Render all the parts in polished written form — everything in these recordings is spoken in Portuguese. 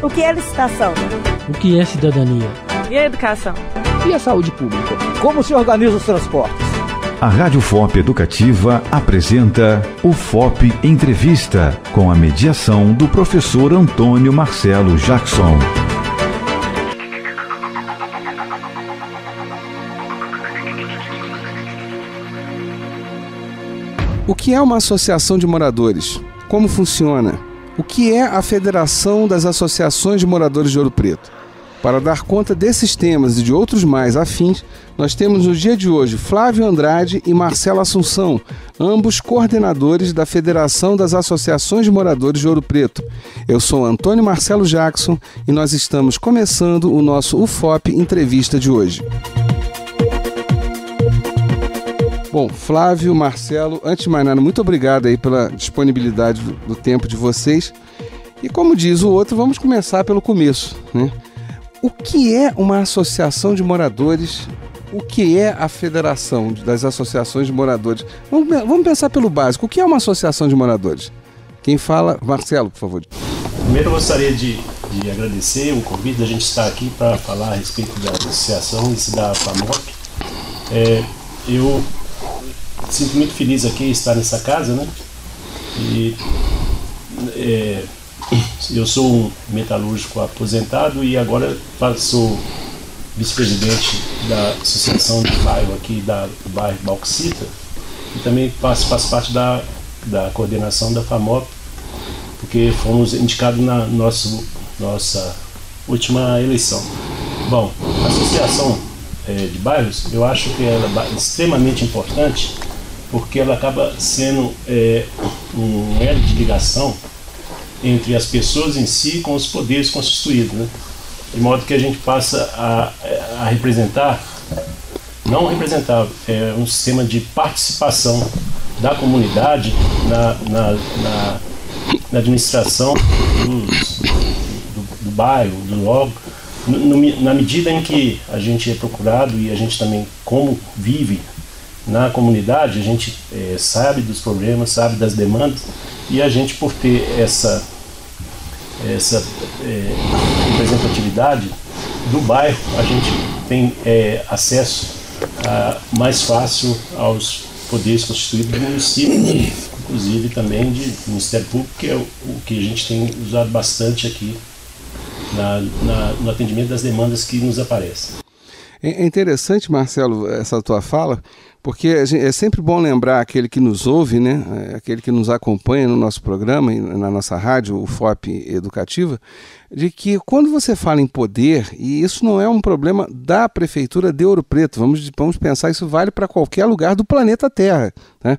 O que é licitação? O que é cidadania? E a educação? E a saúde pública? Como se organiza os transportes? A Rádio FOP Educativa apresenta o FOP Entrevista, com a mediação do professor Antônio Marcelo Jackson. O que é uma associação de moradores? Como funciona? O que é a Federação das Associações de Moradores de Ouro Preto? Para dar conta desses temas e de outros mais afins, nós temos no dia de hoje Flávio Andrade e Marcelo Assunção, ambos coordenadores da Federação das Associações de Moradores de Ouro Preto. Eu sou Antônio Marcelo Jackson e nós estamos começando o nosso UFOP Entrevista de hoje. Bom, Flávio, Marcelo, antes de mais nada, muito obrigado aí pela disponibilidade do tempo de vocês. E como diz o outro, vamos começar pelo começo, né? O que é uma associação de moradores? O que é a Federação das Associações de Moradores? Vamos pensar pelo básico. O que é uma associação de moradores? Quem fala? Marcelo, por favor. Primeiro eu gostaria de agradecer o convite da gente estar aqui para falar a respeito da associação e da FAMOP. Eu sinto muito feliz aqui estar nessa casa, né? E eu sou um metalúrgico aposentado e agora sou vice-presidente da associação de bairro aqui do bairro Bauxita e também faço parte da coordenação da FAMOP, porque fomos indicados na nossa última eleição. Bom, a associação de bairros, eu acho que ela é extremamente importante porque ela acaba sendo um elo de ligação entre as pessoas em si com os poderes constituídos, né? De modo que a gente passa a representar, não representar, um sistema de participação da comunidade na administração do bairro, do órgão, na medida em que a gente é procurado e a gente também, como vive na comunidade, a gente sabe dos problemas, sabe das demandas, e a gente, por ter essa representatividade do bairro, a gente tem acesso mais fácil aos poderes constituídos do município, inclusive também de Ministério Público, que é o que a gente tem usado bastante aqui no atendimento das demandas que nos aparecem. É interessante, Marcelo, essa tua fala, porque é sempre bom lembrar aquele que nos ouve, né? Aquele que nos acompanha no nosso programa, na nossa rádio, o FOP Educativa, de que quando você fala em poder, e isso não é um problema da Prefeitura de Ouro Preto, vamos pensar, isso vale para qualquer lugar do planeta Terra, né?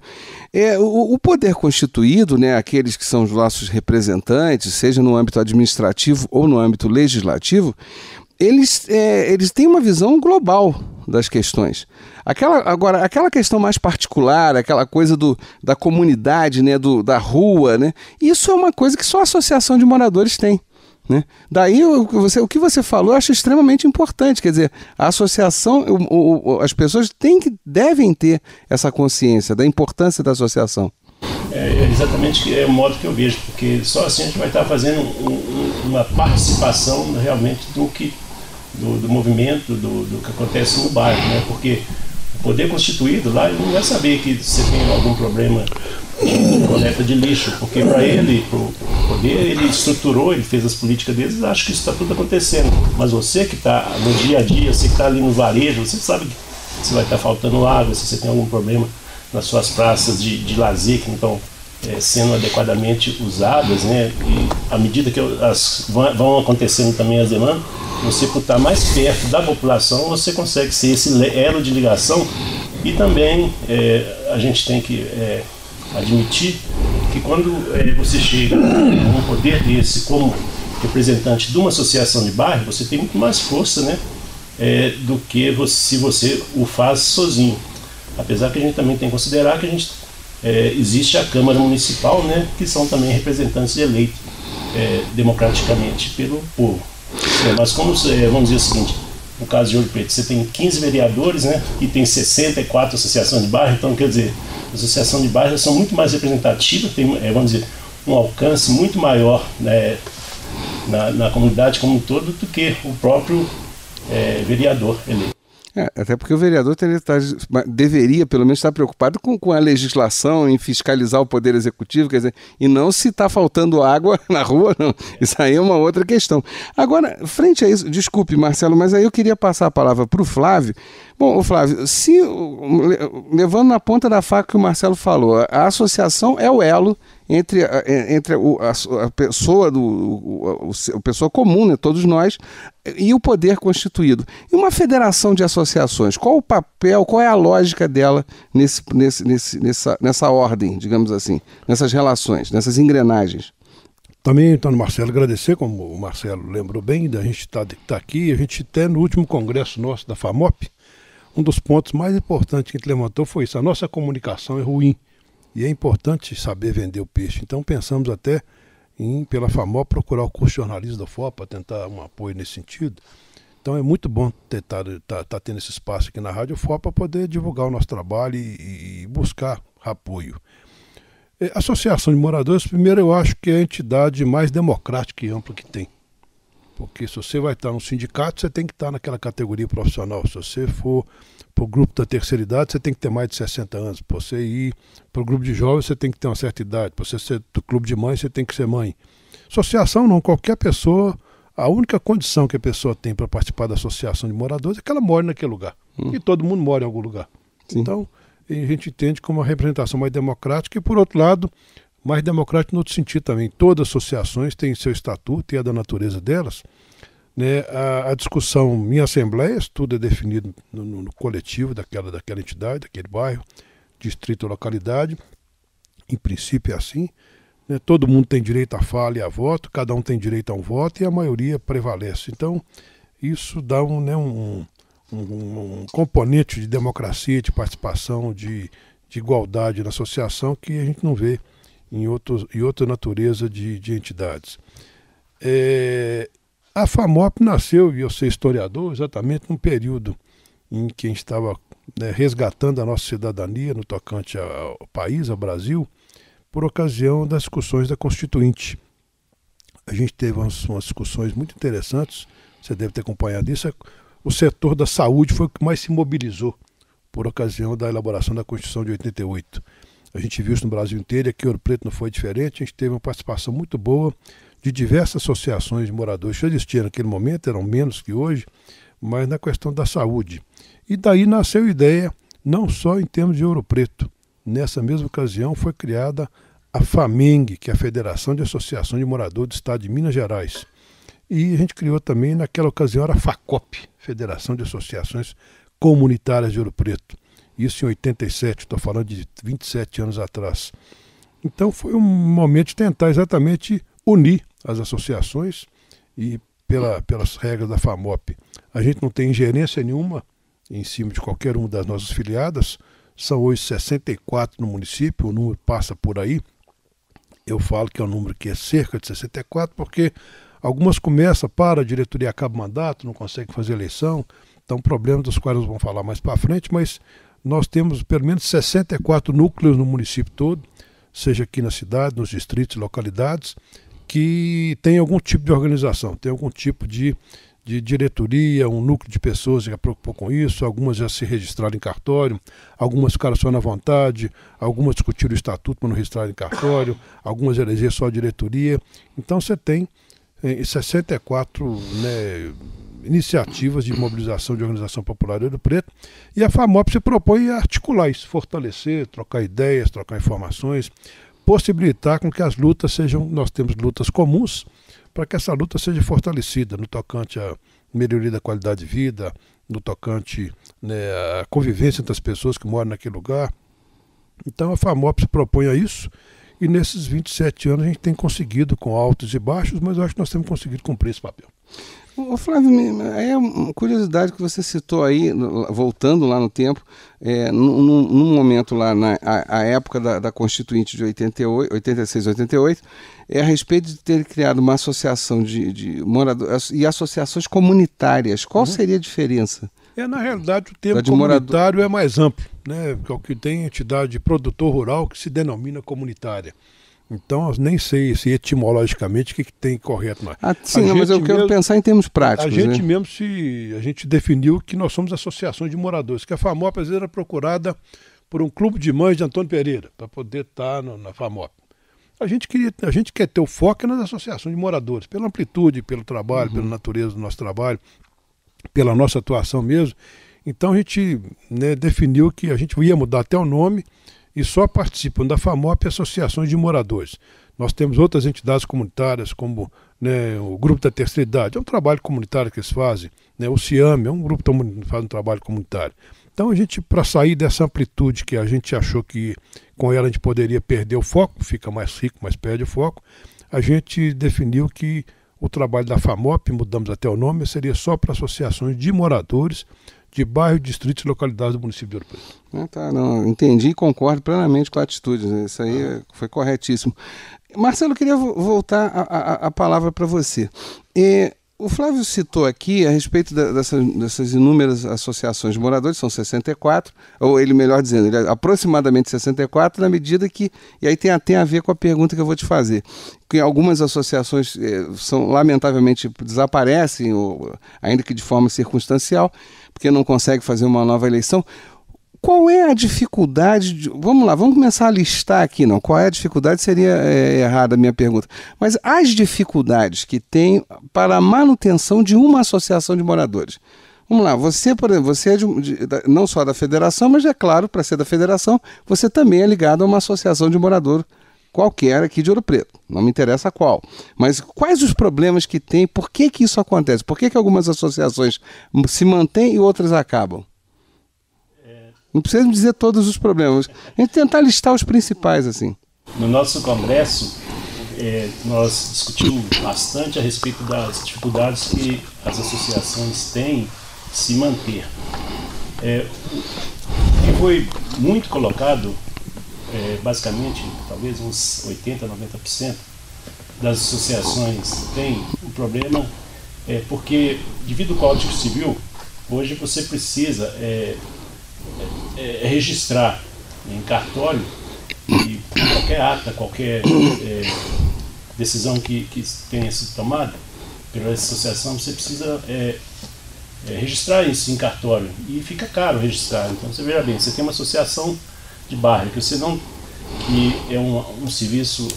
O poder constituído, né, aqueles que são os nossos representantes, seja no âmbito administrativo ou no âmbito legislativo, eles têm uma visão global das questões. Aquela questão mais particular, aquela coisa da comunidade, né, da rua, né, isso é uma coisa que só a associação de moradores tem, né? Daí o que você falou eu acho extremamente importante, quer dizer, a associação, as pessoas devem ter essa consciência da importância da associação. Exatamente o modo que eu vejo, porque só assim a gente vai estar fazendo uma participação realmente do movimento, do que acontece no bairro, né? Porque o poder constituído lá, ele não vai saber que você tem algum problema de coleta de lixo, porque para ele, o poder, ele estruturou, ele fez as políticas deles, e acha que isso está tudo acontecendo. Mas você que está no dia a dia, você que está ali no varejo, você sabe que você vai estar faltando água, se você tem algum problema nas suas praças de lazer que não estão sendo adequadamente usadas, né? E à medida que vão acontecendo também as demandas, você, por estar mais perto da população, você consegue ser esse elo de ligação. E também a gente tem que admitir que quando você chega a um poder desse como representante de uma associação de bairro, você tem muito mais força, né, do que se você o faz sozinho. Apesar que a gente também tem que considerar que existe a Câmara Municipal, né, que são também representantes eleitos democraticamente pelo povo. Mas como, vamos dizer o seguinte, no caso de Ouro Preto, você tem 15 vereadores, né, e tem 64 associações de bairro, então quer dizer, as associações de bairro são muito mais representativas, tem, vamos dizer, um alcance muito maior, né, na comunidade como um todo do que o próprio vereador eleito. Até porque o vereador deveria, pelo menos, estar preocupado com a legislação, em fiscalizar o Poder Executivo, quer dizer, e não se está faltando água na rua, não. Isso aí é uma outra questão. Agora, frente a isso, desculpe, Marcelo, mas aí eu queria passar a palavra para o Flávio. Bom, Flávio, levando na ponta da faca que o Marcelo falou, a associação é o elo entre a pessoa a pessoa comum, né, todos nós, e o poder constituído. E uma federação de associações, qual o papel, qual é a lógica dela nessa ordem, digamos assim, nessas relações, nessas engrenagens? Também, Antônio Marcelo, agradecer, como o Marcelo lembrou bem, da gente estar aqui. A gente até no último congresso nosso da FAMOP, um dos pontos mais importantes que a gente levantou foi isso: a nossa comunicação é ruim e é importante saber vender o peixe. Então pensamos até em, pela FAMOP, procurar o curso de jornalismo da FOP para tentar um apoio nesse sentido. Então é muito bom tá tendo esse espaço aqui na Rádio FOP para poder divulgar o nosso trabalho e buscar apoio. A Associação de Moradores, primeiro, eu acho que é a entidade mais democrática e ampla que tem. Porque se você vai estar no sindicato, você tem que estar naquela categoria profissional. Se você for para o grupo da terceira idade, você tem que ter mais de 60 anos. Para você ir para o grupo de jovens, você tem que ter uma certa idade. Para você ser do clube de mãe, você tem que ser mãe. Associação não, qualquer pessoa, a única condição que a pessoa tem para participar da associação de moradores é que ela mora naquele lugar. E todo mundo mora em algum lugar. Sim. Então, a gente entende como uma representação mais democrática e, por outro lado, mais democrático no outro sentido também. Todas as associações têm seu estatuto e é da natureza delas. Né? A discussão em assembleias, tudo é definido no coletivo daquela entidade, daquele bairro, distrito ou localidade. Em princípio é assim. Né? Todo mundo tem direito à fala e a voto, cada um tem direito a um voto e a maioria prevalece. Então, isso dá um componente de democracia, de participação, de igualdade na associação que a gente não vê em outra natureza de entidades. A FAMOP nasceu, e eu sou historiador, exatamente num período em que a gente estava resgatando a nossa cidadania no tocante ao país, ao Brasil, por ocasião das discussões da Constituinte. A gente teve umas discussões muito interessantes, você deve ter acompanhado isso. O setor da saúde foi o que mais se mobilizou por ocasião da elaboração da Constituição de 88. A gente viu isso no Brasil inteiro, aqui em Ouro Preto não foi diferente. A gente teve uma participação muito boa de diversas associações de moradores que já existiam naquele momento, eram menos que hoje, mas na questão da saúde. E daí nasceu a ideia, não só em termos de Ouro Preto. Nessa mesma ocasião foi criada a FAMENG, que é a Federação de Associações de Moradores do Estado de Minas Gerais. E a gente criou também, naquela ocasião, a FACOP, Federação de Associações Comunitárias de Ouro Preto. Isso em 87, estou falando de 27 anos atrás. Então foi um momento de tentar exatamente unir as associações e pelas regras da FAMOP. A gente não tem ingerência nenhuma em cima de qualquer uma das nossas filiadas. São hoje 64 no município, o número passa por aí. Eu falo que é um número que é cerca de 64, porque algumas começam, a diretoria acaba o mandato, não consegue fazer eleição. Então, problemas dos quais nós vamos falar mais para frente, mas nós temos pelo menos 64 núcleos no município todo, seja aqui na cidade, nos distritos, localidades, que tem algum tipo de organização, tem algum tipo de diretoria, um núcleo de pessoas que já preocupou com isso, algumas já se registraram em cartório, algumas ficaram só na vontade, algumas discutiram o estatuto para não registrar em cartório, algumas elegeram só a diretoria. Então você tem 64 iniciativas de mobilização de organização popular de Ouro Preto, e a FAMOP se propõe a articular isso, fortalecer, trocar ideias, trocar informações, possibilitar com que as lutas sejam, nós temos lutas comuns, para que essa luta seja fortalecida no tocante à melhoria da qualidade de vida, no tocante à convivência entre as pessoas que moram naquele lugar. Então a FAMOP se propõe a isso, e nesses 27 anos a gente tem conseguido, com altos e baixos, mas eu acho que nós temos conseguido cumprir esse papel. Ô Flávio, é uma curiosidade que você citou aí, voltando lá no tempo, num momento lá, a época da Constituinte de 86, 88, a respeito de ter criado uma associação de moradores e associações comunitárias. Qual seria a diferença? Na realidade, o termo comunitário é mais amplo, né? Porque o que tem entidade de produtor rural que se denomina comunitária. Então, eu nem sei se etimologicamente o que tem correto mais. Sim, mas eu quero pensar em termos práticos. A gente mesmo, a gente definiu que nós somos associações de moradores, que a FAMOP às vezes era procurada por um clube de mães de Antônio Pereira, para poder estar na FAMOP. A gente quer ter o foco nas associações de moradores, pela amplitude, pelo trabalho, pela natureza do nosso trabalho, pela nossa atuação mesmo. Então a gente, né, definiu que a gente ia mudar até o nome e só participam da FAMOP associações de moradores. Nós temos outras entidades comunitárias, como, né, o Grupo da Terceira Idade, é um trabalho comunitário que eles fazem, né, o CIAM é um grupo que faz um trabalho comunitário. Então a gente, para sair dessa amplitude que a gente achou que com ela a gente poderia perder o foco, fica mais rico, mas perde o foco, a gente definiu que o trabalho da FAMOP, mudamos até o nome, seria só para associações de moradores de bairros, distritos e localidades do município de Ouro Preto. Entendi e concordo plenamente com a atitude, né? Isso aí foi corretíssimo. Marcelo, eu queria voltar a palavra para você. O Flávio citou aqui a respeito dessas inúmeras associações de moradores, são 64, ou ele, melhor dizendo, ele é aproximadamente 64, na medida que, e aí tem a ver com a pergunta que eu vou te fazer, que algumas associações lamentavelmente desaparecem, ainda que de forma circunstancial, porque não consegue fazer uma nova eleição. Qual é a dificuldade? Vamos lá, vamos começar a listar aqui, não. Qual é a dificuldade? Seria errada a minha pergunta. Mas as dificuldades que tem para a manutenção de uma associação de moradores. Vamos lá, você, por exemplo, você é não só da federação, mas é claro, para ser da federação, você também é ligado a uma associação de morador qualquer aqui de Ouro Preto. Não me interessa qual. Mas quais os problemas que tem? Por que isso acontece? Por que algumas associações se mantêm e outras acabam? Não precisa me dizer todos os problemas. A gente tentar listar os principais, assim. No nosso congresso, nós discutimos bastante a respeito das dificuldades que as associações têm de se manter. E foi muito colocado, basicamente, talvez uns 80%, 90% das associações têm um problema, porque, devido ao Código Civil, hoje você precisa registrar em cartório e qualquer ata, qualquer decisão que tenha sido tomada pela associação, você precisa registrar isso em cartório e fica caro registrar. Então você veja bem, você tem uma associação de bairro que é um serviço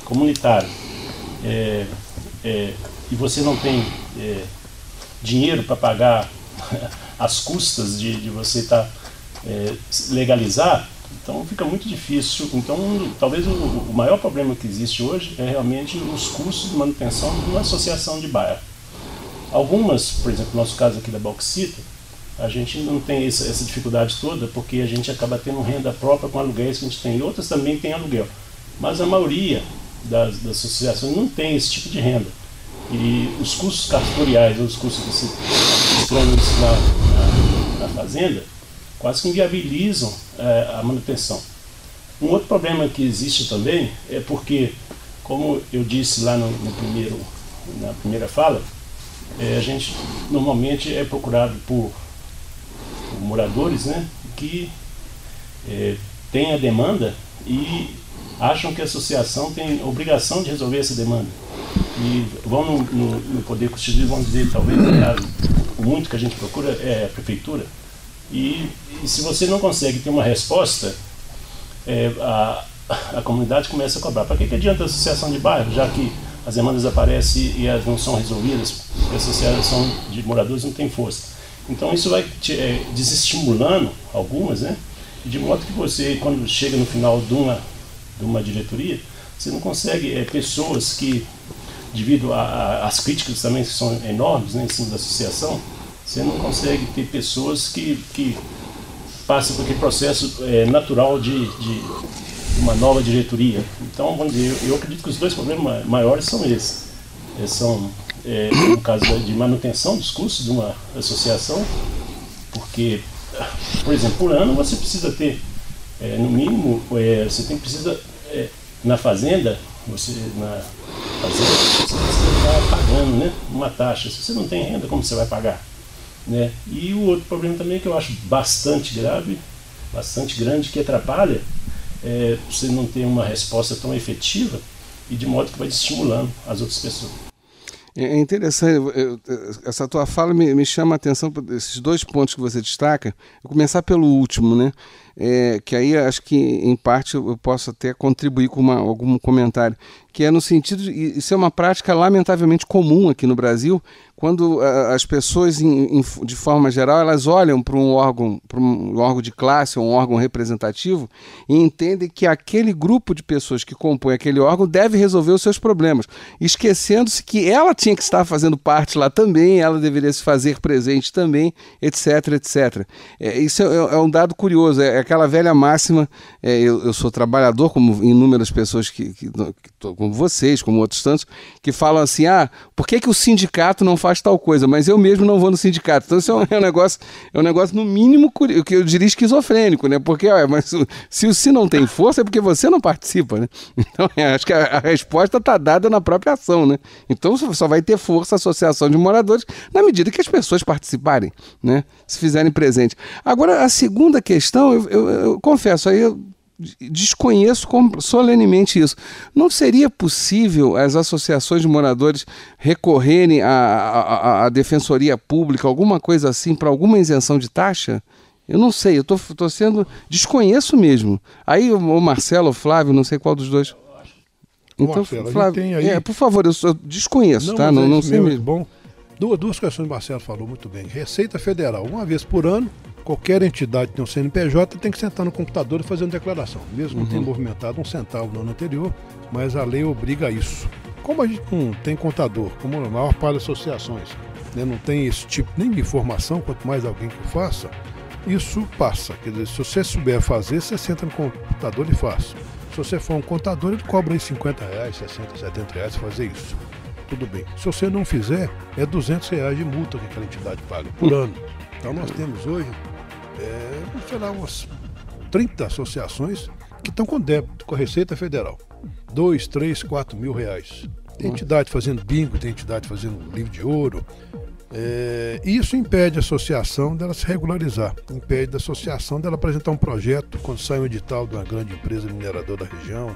comunitário e você não tem dinheiro para pagar as custas de você legalizar, então fica muito difícil. Então talvez o maior problema que existe hoje é realmente os custos de manutenção de uma associação de bairro. Algumas, por exemplo, no nosso caso aqui da Bauxita, a gente não tem essa dificuldade toda, porque a gente acaba tendo renda própria com aluguéis que a gente tem, e outras também têm aluguel, mas a maioria das associações não tem esse tipo de renda. E os custos cartoriais, ou os custos que se expõem na fazenda, quase que inviabilizam a manutenção. Um outro problema que existe também é porque, como eu disse lá na primeira fala, a gente normalmente é procurado por moradores, né, que têm a demanda e acham que a associação tem obrigação de resolver essa demanda. E vão no Poder Constitucional, vão dizer, talvez, o muito que a gente procura é a prefeitura. E se você não consegue ter uma resposta, a comunidade começa a cobrar. Para que adianta a associação de bairro, já que as demandas aparecem e elas não são resolvidas, porque a associação de moradores não tem força? Então isso vai desestimulando algumas, né? De modo que você, quando chega no final de uma diretoria, você não consegue pessoas que, devido às críticas também que são enormes, né, em cima da associação, você não consegue ter pessoas que passam por aquele processo natural de uma nova diretoria. Então, vamos dizer, eu acredito que os dois problemas maiores são esses. No caso de manutenção dos custos de uma associação, porque, por exemplo, por ano você precisa ter, no mínimo, precisa na fazenda, você precisa estar pagando, né, uma taxa. Se você não tem renda, como você vai pagar? Né? E o outro problema também que eu acho bastante grave, bastante grande, que atrapalha, você não tem uma resposta tão efetiva e de modo que vai estimulando as outras pessoas. É interessante, essa tua fala me chama a atenção por esses dois pontos que você destaca. Vou começar pelo último, né? Que aí acho que em parte eu posso até contribuir com algum comentário, que é no sentido de isso é uma prática lamentavelmente comum aqui no Brasil, quando as pessoas, de forma geral, elas olham para um órgão de classe, um órgão representativo, e entendem que aquele grupo de pessoas que compõe aquele órgão deve resolver os seus problemas, esquecendo-se que ela tinha que estar fazendo parte lá também, ela deveria se fazer presente também, etc, etc. Isso é um dado curioso, é aquela velha máxima, eu sou trabalhador, como inúmeras pessoas como vocês, como outros tantos, que falam assim, por que o sindicato não faz tal coisa, mas eu mesmo não vou no sindicato. Então isso é um negócio no mínimo, que eu diria esquizofrênico, né? Porque, mas se não tem força é porque você não participa, né? Então acho que a resposta está dada na própria ação, né? Então só vai ter força a associação de moradores na medida que as pessoas participarem, né? Se fizerem presente. Agora, a segunda questão, eu confesso, aí eu desconheço solenemente isso. Não seria possível as associações de moradores recorrerem à defensoria pública, alguma coisa assim, para alguma isenção de taxa? Eu não sei, eu estou sendo... Desconheço mesmo. Aí o Marcelo, o Flávio, não sei qual dos dois. Então, Marcelo, Flávio, tem aí... por favor, eu desconheço, tá? Não sei mesmo. Bom. Duas questões que o Marcelo falou muito bem. Receita Federal, uma vez por ano, qualquer entidade que tem um CNPJ tem que sentar no computador e fazer uma declaração, mesmo não tenha movimentado um centavo no ano anterior, mas a lei obriga a isso. Como a gente não tem contador, como a maior parte das associações, né, não tem esse tipo nem de informação, quanto mais alguém que o faça, isso passa. Quer dizer, se você souber fazer, você senta no computador e faz. Se você for um contador, ele cobra aí R$50, R$60, R$70 fazer isso. Tudo bem. Se você não fizer, é R$200 de multa que aquela entidade paga por ano. Então nós temos hoje, sei lá, umas 30 associações que estão com débito com a Receita Federal. 2, 3, 4 mil reais. Tem entidade fazendo bingo, tem entidade fazendo livro de ouro. Isso impede a associação dela se regularizar, impede a associação dela apresentar um projeto quando sai um edital de uma grande empresa mineradora da região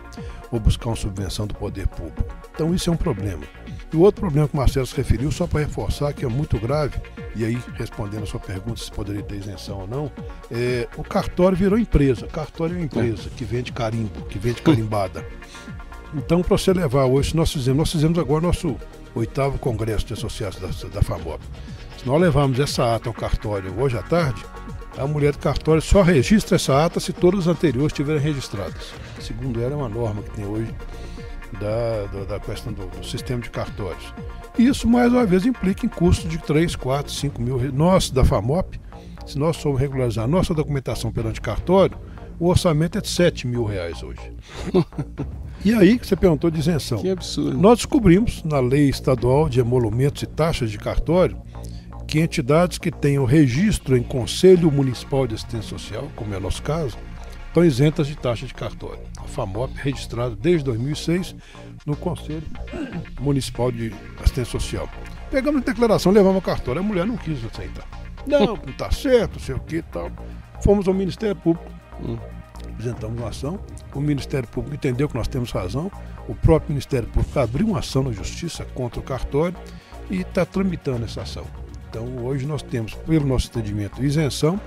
ou buscar uma subvenção do poder público. Então isso é um problema. E o outro problema que o Marcelo se referiu, só para reforçar, que é muito grave, e aí respondendo a sua pergunta se poderia ter isenção ou não, o cartório virou empresa. Cartório é uma empresa que vende carimbo, que vende carimbada. Então, para você levar hoje, nós fizemos agora nosso 8º Congresso de Associados da FAMOP. Se nós levarmos essa ata ao cartório hoje à tarde, a mulher do cartório só registra essa ata se todas as anteriores estiverem registradas. Segundo ela, é uma norma que tem hoje da questão do sistema de cartórios. E isso, mais uma vez, implica em custos de 3, 4, 5 mil reais. Nós, da FAMOP, se nós formos regularizar a nossa documentação perante cartório, o orçamento é de 7 mil reais hoje. E aí, que você perguntou de isenção. Que absurdo. Nós descobrimos, na Lei Estadual de Emolumentos e Taxas de Cartório, que entidades que tenham registro em Conselho Municipal de Assistência Social, como é o nosso caso, estão isentas de taxa de cartório. A FAMOP registrada desde 2006 no Conselho Municipal de Assistência Social. Pegamos a declaração, levamos ao cartório. A mulher não quis aceitar. Não está certo, não sei o que e tal. Fomos ao Ministério Público, apresentamos uma ação. O Ministério Público entendeu que nós temos razão. O próprio Ministério Público abriu uma ação na Justiça contra o cartório e está tramitando essa ação. Então, hoje nós temos, pelo nosso entendimento, isenção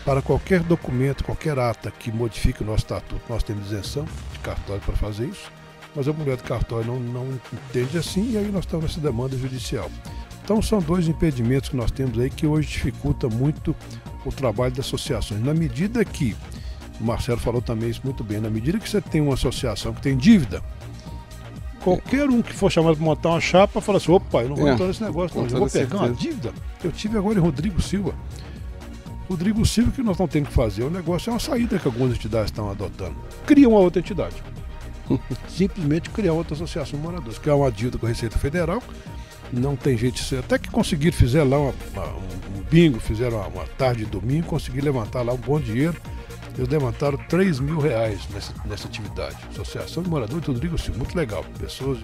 para qualquer documento, qualquer ata que modifique o nosso estatuto. Nós temos isenção de cartório para fazer isso, mas a mulher do cartório não entende assim e aí nós estamos nessa demanda judicial. Então, são dois impedimentos que nós temos aí que hoje dificulta muito o trabalho das associações. Na medida que, o Marcelo falou também isso muito bem, na medida que você tem uma associação que tem dívida, qualquer um que for chamado para montar uma chapa fala assim, opa, eu não vou entrar nesse negócio, não, eu vou pegar uma dívida. Eu tive agora em Rodrigo Silva. Rodrigo Silva, que nós não temos que fazer, o negócio é uma saída que algumas entidades estão adotando. Cria uma outra entidade. Simplesmente criar outra associação de moradores. Criar uma dívida com a Receita Federal, não tem jeito de ser. Até que conseguiram, fizeram lá um bingo, fizeram uma tarde de domingo, conseguiram levantar lá um bom dinheiro. Eles levantaram 3 mil reais nessa atividade. Associação de Moradores do Rodrigo Silva, muito legal. Pessoas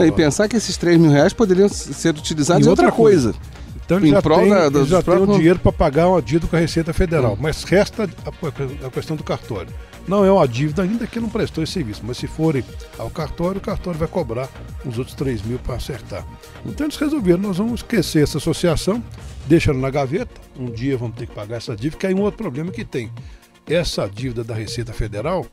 e pensar que esses 3 mil reais poderiam ser utilizados em outra coisa. Então ele já tem o dinheiro para pagar uma dívida com a Receita Federal, mas resta a questão do cartório. Não é uma dívida ainda que não prestou esse serviço, mas se forem ao cartório, o cartório vai cobrar os outros 3 mil para acertar. Então eles resolveram, nós vamos esquecer essa associação, deixa ela na gaveta, um dia vamos ter que pagar essa dívida, que aí um outro problema que tem. Essa dívida da Receita Federal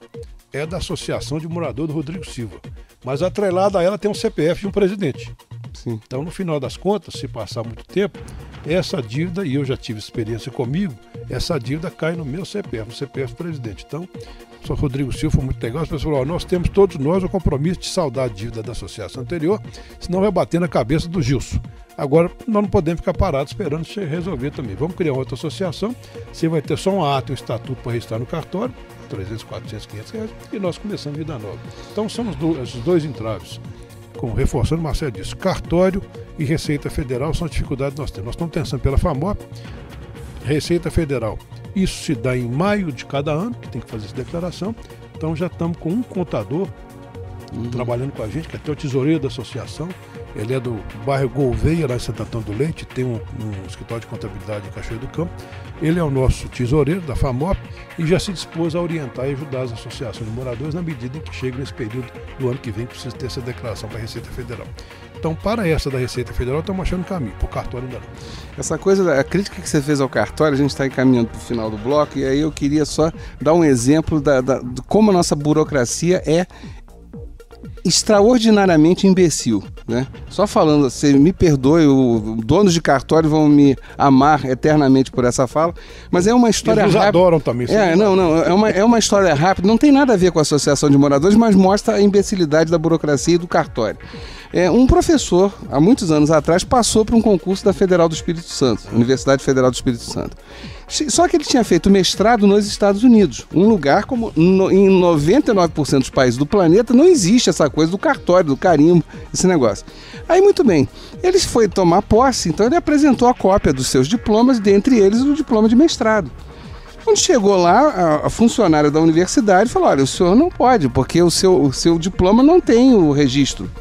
é da Associação de Morador do Rodrigo Silva, mas atrelada a ela tem um CPF de um presidente. Sim. Então, no final das contas, se passar muito tempo, essa dívida, e eu já tive experiência comigo, essa dívida cai no meu CPF, no CPF do presidente. Então, o senhor Rodrigo Silva foi muito legal, as pessoas falaram, nós temos todos nós o compromisso de saldar a dívida da associação anterior, senão vai bater na cabeça do Gilson. Agora, nós não podemos ficar parados esperando se resolver também. Vamos criar outra associação, você vai ter só um ato, um estatuto para registrar no cartório, 300, 400, 500 reais, e nós começamos vida nova. Então, são esses dois entraves. Como reforçando, o Marcelo disse, cartório e Receita Federal são as dificuldades que nós temos. Nós estamos pensando pela FAMOP, Receita Federal. Isso se dá em maio de cada ano, que tem que fazer essa declaração. Então já estamos com um contador trabalhando com a gente, que é até o tesoureiro da associação. Ele é do bairro Gouveia, lá em Santo Antônio do Leite, tem um escritório de contabilidade em Cachoeiro do Campo. Ele é o nosso tesoureiro da FAMOP e já se dispôs a orientar e ajudar as associações de moradores na medida em que chega nesse período do ano que vem que precisa ter essa declaração para a Receita Federal. Então, para essa da Receita Federal, estamos achando caminho, para o cartório ainda não. Essa coisa, a crítica que você fez ao cartório, a gente está encaminhando para o final do bloco, e aí eu queria só dar um exemplo de como a nossa burocracia é extraordinariamente imbecil, né? Só falando, você me perdoe, os donos de cartório vão me amar eternamente por essa fala, mas é uma história rápida. Eles adoram também. É uma história rápida, não tem nada a ver com a Associação de Moradores, mas mostra a imbecilidade da burocracia e do cartório. Um professor, há muitos anos atrás, passou para um concurso da Federal do Espírito Santo, Universidade Federal do Espírito Santo. Só que ele tinha feito mestrado nos Estados Unidos, um lugar como em 99% dos países do planeta não existe essa coisa do cartório, do carimbo, esse negócio. Aí, muito bem, ele foi tomar posse, então ele apresentou a cópia dos seus diplomas, dentre eles o diploma de mestrado. Quando chegou lá, a funcionária da universidade falou, olha, o senhor não pode, porque o seu diploma não tem o registro.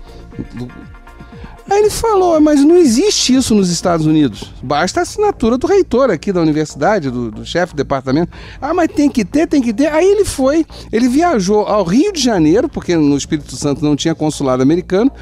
Aí ele falou, mas não existe isso nos Estados Unidos. Basta a assinatura do reitor aqui da universidade, do chefe do departamento. Ah, mas tem que ter. Aí ele viajou ao Rio de Janeiro, porque no Espírito Santo não tinha consulado americano,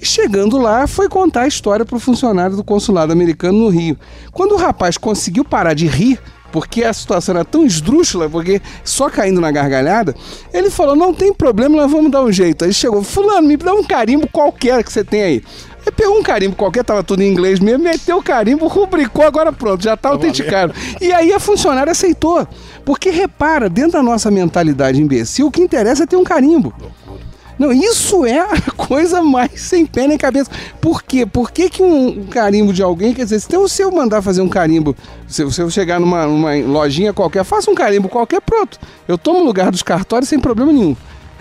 e chegando lá foi contar a história para o funcionário do consulado americano no Rio. Quando o rapaz conseguiu parar de rir, porque a situação era tão esdrúxula, porque só caindo na gargalhada, ele falou, não tem problema, nós vamos dar um jeito. Aí chegou, fulano, me dá um carimbo qualquer que você tem aí. Aí pegou um carimbo qualquer, tava tudo em inglês mesmo, meteu o carimbo, rubricou, agora pronto, já tá autenticado. E aí a funcionária aceitou, porque repara, dentro da nossa mentalidade imbecil, o que interessa é ter um carimbo. Não, isso é a coisa mais sem pé nem cabeça. Por quê? Por que um carimbo de alguém, quer dizer, se eu mandar fazer um carimbo, se eu chegar numa lojinha qualquer, faça um carimbo qualquer, pronto. Eu tomo o lugar dos cartórios sem problema nenhum.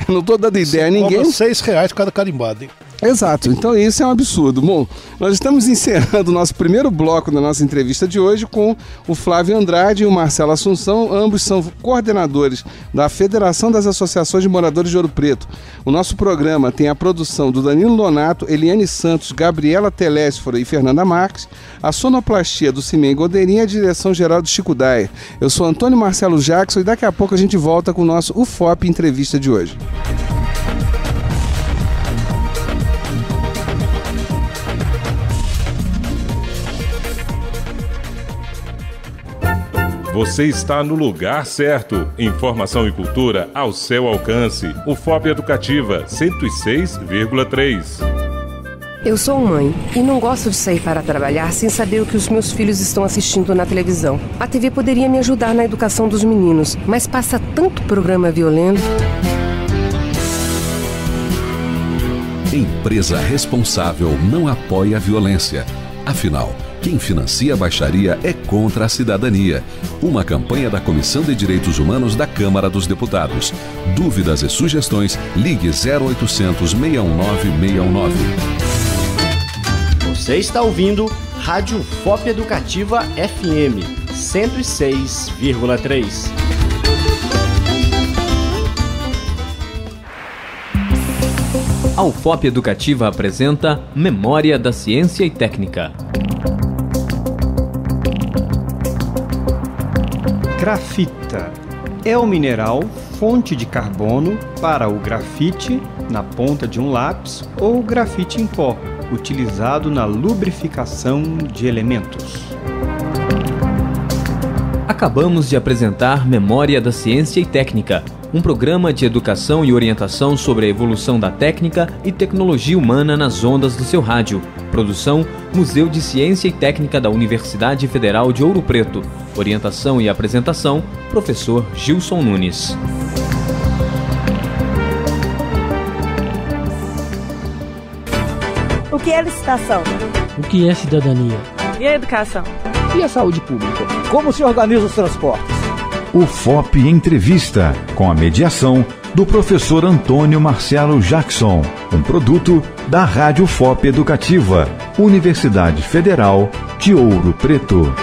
Eu não estou dando ideia a ninguém. R$6 cada carimbado, hein? Exato, então isso é um absurdo. Bom, nós estamos encerrando o nosso primeiro bloco da nossa entrevista de hoje com o Flávio Andrade e o Marcelo Assunção, ambos são coordenadores da Federação das Associações de Moradores de Ouro Preto. O nosso programa tem a produção do Danilo Donato, Eliane Santos, Gabriela Telésfora e Fernanda Marques, a sonoplastia do Cimei Godeirinha e a direção geral do Chico Daia. Eu sou Antônio Marcelo Jackson e daqui a pouco a gente volta com o nosso UFOP Entrevista de hoje. Você está no lugar certo. Informação e cultura ao seu alcance. UFOP Educativa 106,3. Eu sou mãe e não gosto de sair para trabalhar sem saber o que os meus filhos estão assistindo na televisão. A TV poderia me ajudar na educação dos meninos, mas passa tanto programa violento. Empresa responsável não apoia a violência. Afinal, quem financia a baixaria é contra a cidadania. Uma campanha da Comissão de Direitos Humanos da Câmara dos Deputados. Dúvidas e sugestões, ligue 0800 619 619. Você está ouvindo Rádio UFOP Educativa FM 106,3. A UFOP Educativa apresenta Memória da Ciência e Técnica. Grafita é o mineral fonte de carbono para o grafite na ponta de um lápis ou grafite em pó, utilizado na lubrificação de elementos. Acabamos de apresentar Memória da Ciência e Técnica, um programa de educação e orientação sobre a evolução da técnica e tecnologia humana nas ondas do seu rádio. Produção, Museu de Ciência e Técnica da Universidade Federal de Ouro Preto. Orientação e apresentação, professor Gilson Nunes. O que é licitação? O que é cidadania? E a educação? E a saúde pública? Como se organiza os transportes? O FOP Entrevista, com a mediação do professor Antônio Marcelo Jackson, um produto da Rádio FOP Educativa, Universidade Federal de Ouro Preto.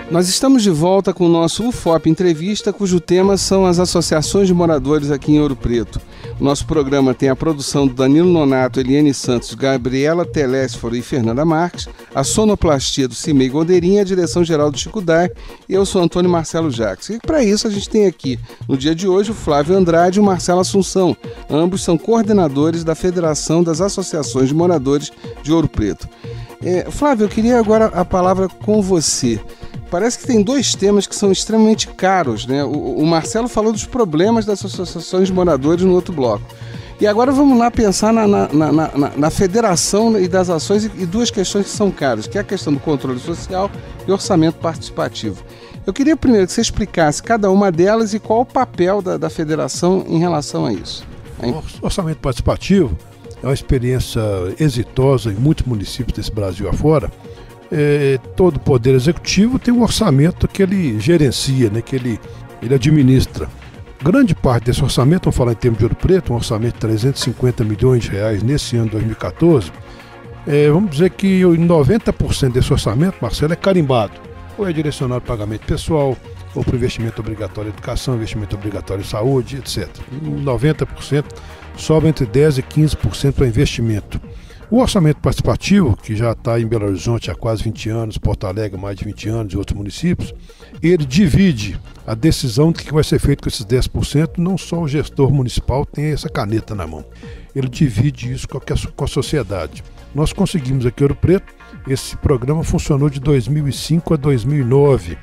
Nós estamos de volta com o nosso UFOP Entrevista, cujo tema são as associações de moradores aqui em Ouro Preto. O nosso programa tem a produção do Danilo Nonato, Eliane Santos, Gabriela Telésforo e Fernanda Marques, a sonoplastia do Cimei Gondeirinha, a direção-geral do Chico Dai, e eu sou Antônio Marcelo Jackson. E para isso a gente tem aqui, no dia de hoje, o Flávio Andrade e o Marcelo Assunção. Ambos são coordenadores da Federação das Associações de Moradores de Ouro Preto. Flávio, eu queria agora a palavra com você. Parece que tem dois temas que são extremamente caros, né? O Marcelo falou dos problemas das associações de moradores no outro bloco. E agora vamos lá pensar na federação e das ações e duas questões que são caras, que é a questão do controle social e orçamento participativo. Eu queria primeiro que você explicasse cada uma delas e qual o papel da federação em relação a isso. O orçamento participativo é uma experiência exitosa em muitos municípios desse Brasil afora. Todo o poder executivo tem um orçamento que ele gerencia, né, que ele administra. Grande parte desse orçamento, vamos falar em termos de Ouro Preto, um orçamento de 350 milhões de reais nesse ano 2014, vamos dizer que 90% desse orçamento, Marcelo, é carimbado, ou é direcionado para pagamento pessoal, ou para investimento obrigatório em educação, investimento obrigatório em saúde, etc. 90% sobra entre 10% e 15% para investimento. O orçamento participativo, que já está em Belo Horizonte há quase 20 anos, Porto Alegre há mais de 20 anos e outros municípios, ele divide a decisão do que vai ser feito com esses 10%, não só o gestor municipal tem essa caneta na mão. Ele divide isso com a sociedade. Nós conseguimos aqui em Ouro Preto, esse programa funcionou de 2005 a 2009,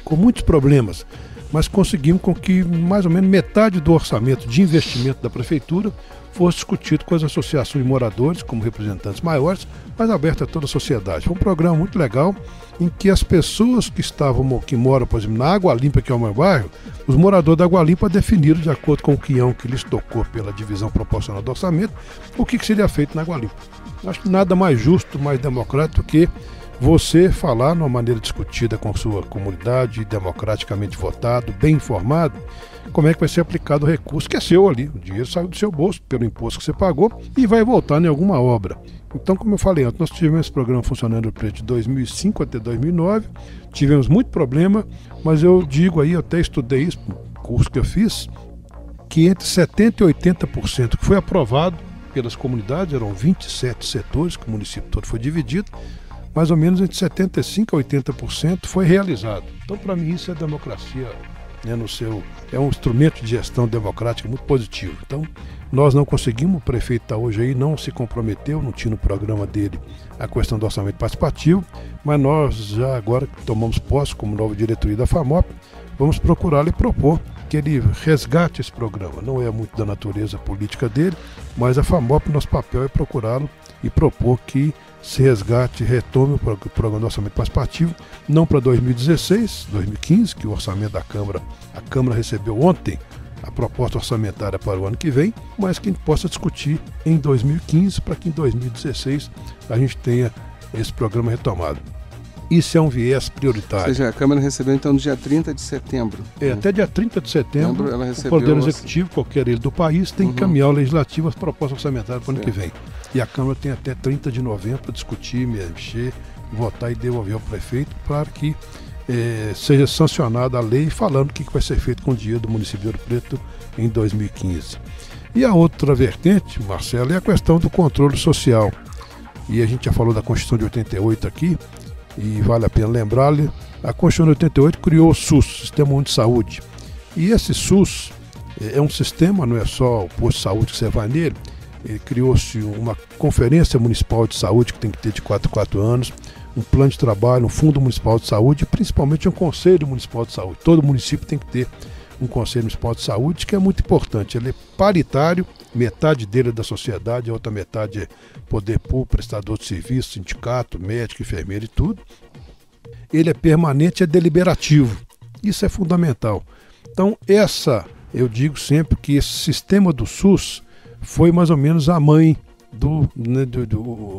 com muitos problemas, mas conseguimos com que mais ou menos metade do orçamento de investimento da prefeitura fosse discutido com as associações de moradores, como representantes maiores, mas aberto a toda a sociedade. Foi um programa muito legal, em que as pessoas que moram, por exemplo, na Água Limpa, que é o meu bairro, os moradores da Água Limpa definiram, de acordo com o quião que lhes tocou pela divisão proporcional do orçamento, o que seria feito na Água Limpa. Acho que nada mais justo, mais democrático do que você falar de uma maneira discutida com a sua comunidade, democraticamente votado, bem informado, como é que vai ser aplicado o recurso que é seu ali. O dinheiro saiu do seu bolso, pelo imposto que você pagou, e vai voltar em alguma obra. Então, como eu falei antes, nós tivemos esse programa funcionando no preço de 2005 até 2009, tivemos muito problema, mas eu digo aí, eu até estudei isso no curso que eu fiz, que entre 70% e 80% que foi aprovado pelas comunidades, eram 27 setores que o município todo foi dividido, mais ou menos entre 75% a 80% foi realizado. Então, para mim, isso é democracia, né, é um instrumento de gestão democrática muito positivo. Então, nós não conseguimos, o prefeito está hoje aí, não se comprometeu, não tinha no programa dele a questão do orçamento participativo, mas nós já agora que tomamos posse como nova diretoria da FAMOP, vamos procurá-lo e propor que ele resgate esse programa. Não é muito da natureza política dele, mas a FAMOP, nosso papel é procurá-lo e propor que se resgate, retome o programa do orçamento participativo, não para 2016, 2015, que o orçamento da Câmara, a Câmara recebeu ontem a proposta orçamentária para o ano que vem, mas que a gente possa discutir em 2015, para que em 2016 a gente tenha esse programa retomado. Isso é um viés prioritário. Ou seja, a Câmara recebeu então no dia 30 de setembro. Até dia 30 de setembro, ela recebeu o Poder Executivo, qualquer ele do país, tem que encaminhar o Legislativo as propostas orçamentárias para o ano que vem. E a Câmara tem até 30 de novembro para discutir, mexer, votar e devolver ao prefeito para que seja sancionada a lei falando o que vai ser feito com o dinheiro do município de Ouro Preto em 2015. E a outra vertente, Marcelo, é a questão do controle social. e a gente já falou da Constituição de 88 aqui, e vale a pena lembrar-lhe, a Constituição de 88 criou o SUS, Sistema Único de Saúde. E esse SUS é um sistema, não é só o posto de saúde que você vai nele, criou-se uma Conferência Municipal de Saúde que tem que ter de 4 em 4 anos, um plano de trabalho, um Fundo Municipal de Saúde e principalmente um Conselho Municipal de Saúde. Todo município tem que ter um Conselho Municipal de Saúde, que é muito importante. Ele é paritário, metade dele é da sociedade, a outra metade é poder público, prestador de serviço, sindicato, médico, enfermeiro e tudo. Ele é permanente, é deliberativo. Isso é fundamental. Então, eu digo sempre que esse sistema do SUS foi mais ou menos a mãe,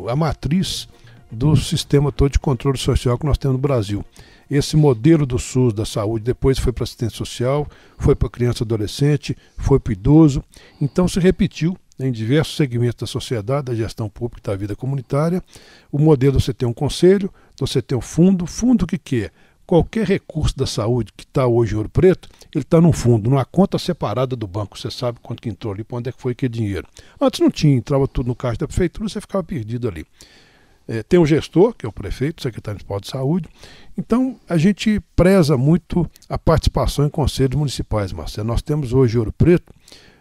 a matriz do sistema todo de controle social que nós temos no Brasil. Esse modelo do SUS, da saúde, depois foi para assistência social, foi para criança e adolescente, foi para o idoso. Então se repetiu em diversos segmentos da sociedade, da gestão pública e da vida comunitária. O modelo você tem um conselho, você tem um fundo. Fundo o que é? Qualquer recurso da saúde que está hoje em Ouro Preto, ele está num fundo, numa conta separada do banco. Você sabe quanto que entrou ali, para onde é que foi aquele dinheiro. Antes não tinha, entrava tudo no caixa da prefeitura, você ficava perdido ali. Tem um gestor, que é o prefeito, o secretário municipal de saúde. Então, a gente preza muito a participação em conselhos municipais, Marcelo. Nós temos hoje em Ouro Preto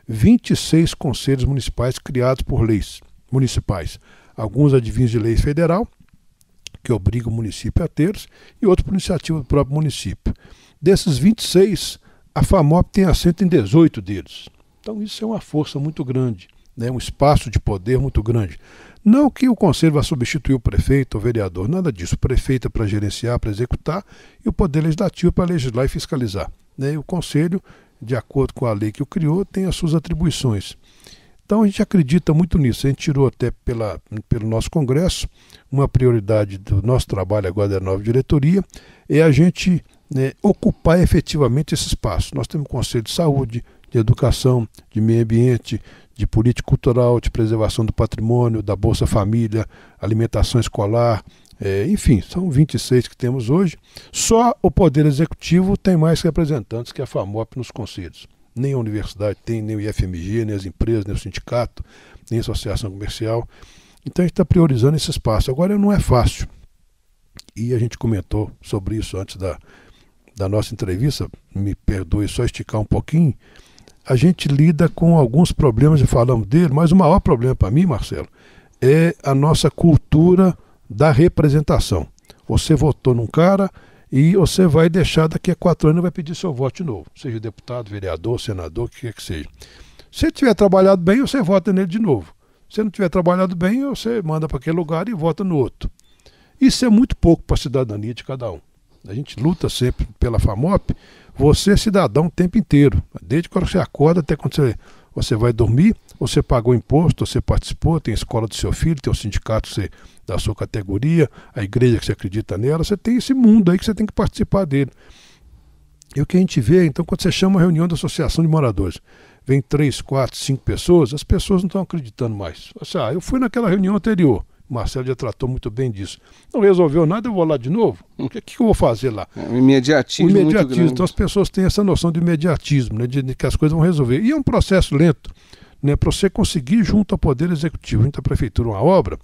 26 conselhos municipais criados por leis municipais. Alguns advindos de lei federal, que obriga o município a tê-los, e outros por iniciativa do próprio município. Desses 26, a FAMOP tem assento em 18 deles. Então isso é uma força muito grande, né? Um espaço de poder muito grande. Não que o conselho vá substituir o prefeito ou o vereador, nada disso. O prefeito é para gerenciar, para executar, e o poder legislativo é para legislar e fiscalizar, né? E o conselho, de acordo com a lei que o criou, tem as suas atribuições. Então a gente acredita muito nisso. A gente tirou até pelo nosso Congresso uma prioridade do nosso trabalho agora da nova diretoria, é a gente, né, ocupar efetivamente esse espaço. Nós temos um Conselho de Saúde, de Educação, de Meio Ambiente, de Política Cultural, de Preservação do Patrimônio, da Bolsa Família, Alimentação Escolar, enfim, são 26 que temos hoje. Só o Poder Executivo tem mais representantes que a FAMOP nos conselhos. Nem a universidade tem, nem o IFMG, nem as empresas, nem o sindicato, nem a associação comercial. Então a gente está priorizando esse espaço. Agora não é fácil. E a gente comentou sobre isso antes da nossa entrevista, me perdoe só esticar um pouquinho. A gente lida com alguns problemas, já falamos dele, mas o maior problema para mim, Marcelo, é a nossa cultura da representação. Você votou num cara e você vai deixar daqui a 4 anos e vai pedir seu voto de novo, seja deputado, vereador, senador, o que quer que seja. Se ele tiver trabalhado bem, você vota nele de novo. Se não tiver trabalhado bem, você manda para aquele lugar e vota no outro. Isso é muito pouco para a cidadania de cada um. A gente luta sempre pela FAMOP, você é cidadão o tempo inteiro, desde quando você acorda até quando você vai dormir, você pagou imposto, você participou, tem a escola do seu filho, tem o sindicato da sua categoria, a igreja que você acredita nela, você tem esse mundo aí que você tem que participar dele. E o que a gente vê, então, quando você chama uma reunião da associação de moradores, vem 3, 4, 5 pessoas, as pessoas não estão acreditando mais. Eu fui naquela reunião anterior, o Marcelo já tratou muito bem disso. Não resolveu nada, eu vou lá de novo? O que eu vou fazer lá? O imediatismo muito grande. Então as pessoas têm essa noção de imediatismo, né, de que as coisas vão resolver. E é um processo lento, né, para você conseguir, junto ao Poder Executivo, junto à Prefeitura, uma obra,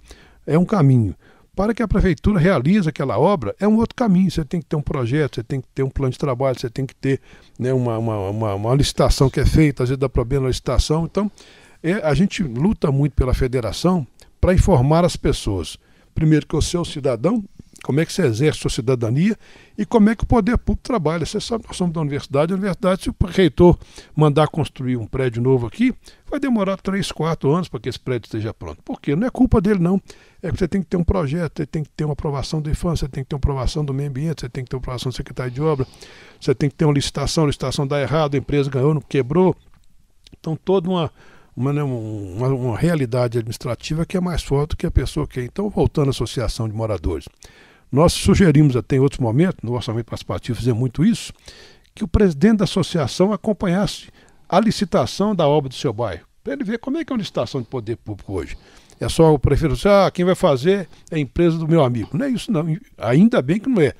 é um caminho. Para que a Prefeitura realize aquela obra, é um outro caminho. Você tem que ter um projeto, você tem que ter um plano de trabalho, você tem que ter, né, uma licitação que é feita, às vezes dá problema na licitação. Então, a gente luta muito pela federação para informar as pessoas. Primeiro, que você é o cidadão, como é que você exerce a sua cidadania e como é que o poder público trabalha. Você sabe, nós somos da universidade, se o reitor mandar construir um prédio novo aqui, vai demorar 3, 4 anos para que esse prédio esteja pronto. Por quê? Não é culpa dele, não. É que você tem que ter um projeto, você tem que ter uma aprovação da infância, você tem que ter uma aprovação do meio ambiente, você tem que ter uma aprovação do secretário de obra, você tem que ter uma licitação, a licitação dá errado, a empresa ganhou, não quebrou. Então, toda uma realidade administrativa que é mais forte do que a pessoa quer. Então, voltando à associação de moradores, nós sugerimos até em outros momentos, no orçamento participativo fizemos muito isso, que o presidente da associação acompanhasse a licitação da obra do seu bairro, para ele ver como é que é uma licitação de poder público hoje. É só o prefeito dizer, quem vai fazer é a empresa do meu amigo. Não é isso não, ainda bem que não é.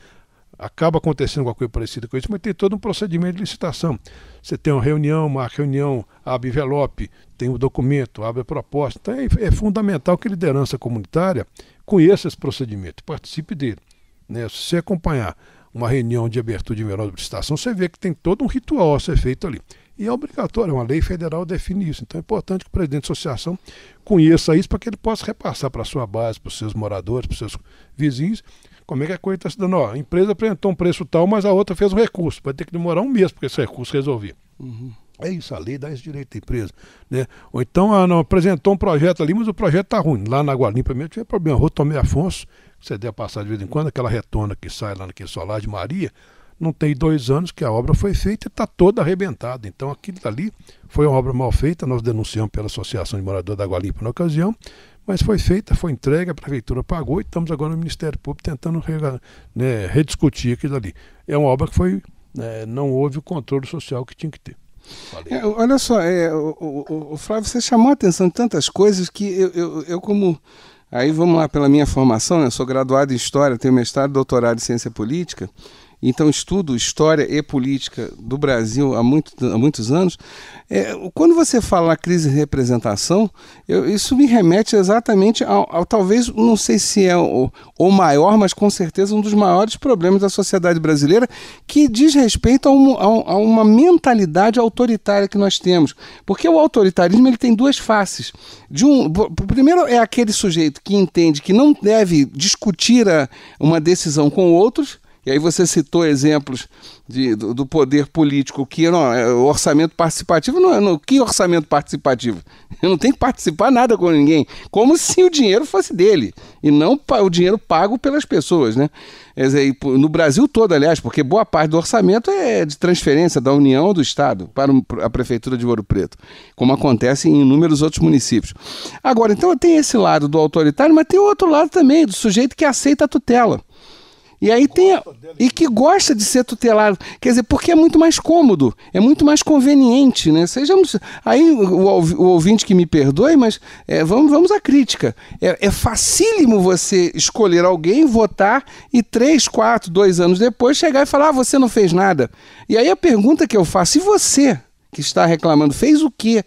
acaba acontecendo alguma coisa parecida com isso, mas tem todo um procedimento de licitação. Você tem uma reunião, marca reunião, abre envelope, tem o documento, abre a proposta. Então é fundamental que a liderança comunitária conheça esse procedimento, participe dele, né? Se você acompanhar uma reunião de abertura de envelope de licitação, você vê que tem todo um ritual a ser feito ali. E é obrigatório, uma lei federal define isso. Então é importante que o presidente da associação conheça isso para que ele possa repassar para a sua base, para os seus moradores, para os seus vizinhos, como é que a coisa está se dando. Ó, a empresa apresentou um preço tal, mas a outra fez um recurso. Vai ter que demorar um mês para esse recurso resolver. É isso, a lei dá esse direito à empresa, né? Ou então, não, apresentou um projeto ali, mas o projeto está ruim. Lá na Água Limpa mesmo, tive problema. Rua Tomé Afonso, que você deve passar de vez em quando, aquela retona que sai lá naquele solar de Maria, não tem 2 anos que a obra foi feita e está toda arrebentada. Então aquilo ali foi uma obra mal feita, nós denunciamos pela Associação de Moradores da Água Limpa na ocasião, mas foi feita, foi entregue, a Prefeitura pagou e estamos agora no Ministério Público tentando rediscutir aquilo ali. É uma obra que foi, não houve o controle social que tinha que ter. Olha só, o Flávio, você chamou a atenção de tantas coisas que eu como... Aí vamos lá, pela minha formação, né? Sou graduado em História, tenho mestrado e doutorado em Ciência Política, então estudo História e Política do Brasil há muitos anos. Quando você fala na crise de representação, isso me remete exatamente ao talvez, não sei se é o maior, mas com certeza um dos maiores problemas da sociedade brasileira, que diz respeito a uma mentalidade autoritária que nós temos. Porque o autoritarismo ele tem 2 faces. Primeiro é aquele sujeito que entende que não deve discutir uma decisão com outros. E aí você citou exemplos do poder político, que o orçamento participativo que orçamento participativo? Eu não tenho que participar nada com ninguém, como se o dinheiro fosse dele, e não o dinheiro pago pelas pessoas, né? No Brasil todo, aliás, porque boa parte do orçamento é de transferência da União ou do Estado para a Prefeitura de Ouro Preto, como acontece em inúmeros outros municípios. Agora, então tem esse lado do autoritário, mas tem o outro lado também, do sujeito que aceita a tutela. E aí e que gosta de ser tutelado, quer dizer, porque é muito mais cômodo, é muito mais conveniente, né? Aí o ouvinte que me perdoe, mas vamos à crítica. É facílimo você escolher alguém, votar e 3, 4, 2 anos depois chegar e falar, você não fez nada. E aí a pergunta que eu faço, e você que está reclamando, fez o quê?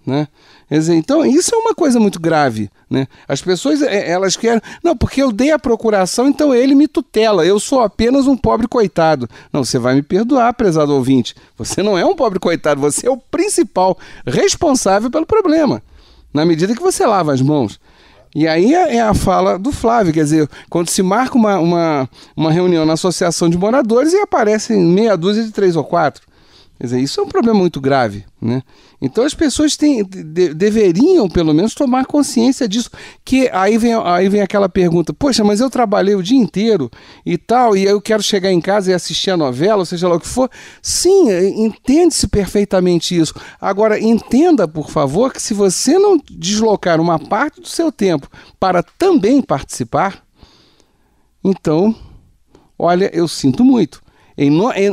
Né? Então isso é uma coisa muito grave, né? As pessoas elas querem, não, porque eu dei a procuração, então ele me tutela, eu sou apenas um pobre coitado. Não, você vai me perdoar, prezado ouvinte, você não é um pobre coitado, você é o principal responsável pelo problema, na medida que você lava as mãos. E aí é a fala do Flávio, quer dizer, quando se marca uma reunião na associação de moradores e aparecem meia dúzia de 3 ou 4. Quer dizer, isso é um problema muito grave, né? Então as pessoas deveriam, pelo menos, tomar consciência disso. Que aí vem aquela pergunta, poxa, mas eu trabalhei o dia inteiro e tal, e eu quero chegar em casa e assistir a novela, ou seja lá o que for. Sim, entende-se perfeitamente isso. Agora, entenda, por favor, que se você não deslocar uma parte do seu tempo para também participar, então, olha, eu sinto muito.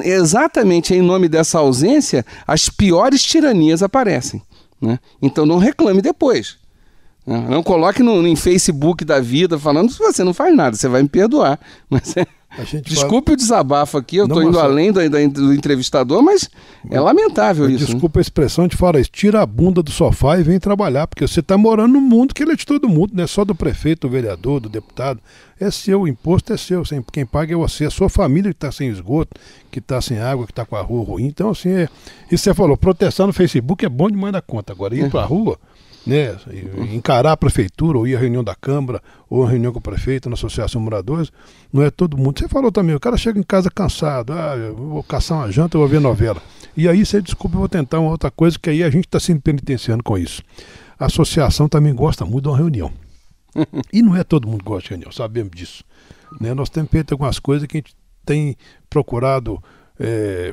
Exatamente em nome dessa ausência, as piores tiranias aparecem, né? Então não reclame depois, né? Não coloque em Facebook da vida falando que você não faz nada, você vai me perdoar. Mas desculpe o desabafo aqui, eu estou indo além do entrevistador, mas é lamentável isso. Desculpa a expressão, a gente fala isso, tira a bunda do sofá e vem trabalhar, porque você está morando num mundo que ele é de todo mundo, não é só do prefeito, do vereador, do deputado. É seu, o imposto é seu, quem paga é você, a sua família que está sem esgoto, que está sem água, que está com a rua ruim. Então, assim, isso você falou, protestar no Facebook é bom demais da conta. Agora, ir para a rua, né, encarar a prefeitura, ou ir à reunião da Câmara, ou a reunião com o prefeito, na Associação de Moradores, não é todo mundo. Você falou também, o cara chega em casa cansado, eu vou caçar uma janta, eu vou ver novela. E aí, você desculpa, eu vou tentar uma outra coisa, que aí a gente está se penitenciando com isso. A associação também gosta muito de uma reunião. E não é todo mundo que gosta de reunião, sabemos disso, né? Nós temos feito algumas coisas que a gente tem procurado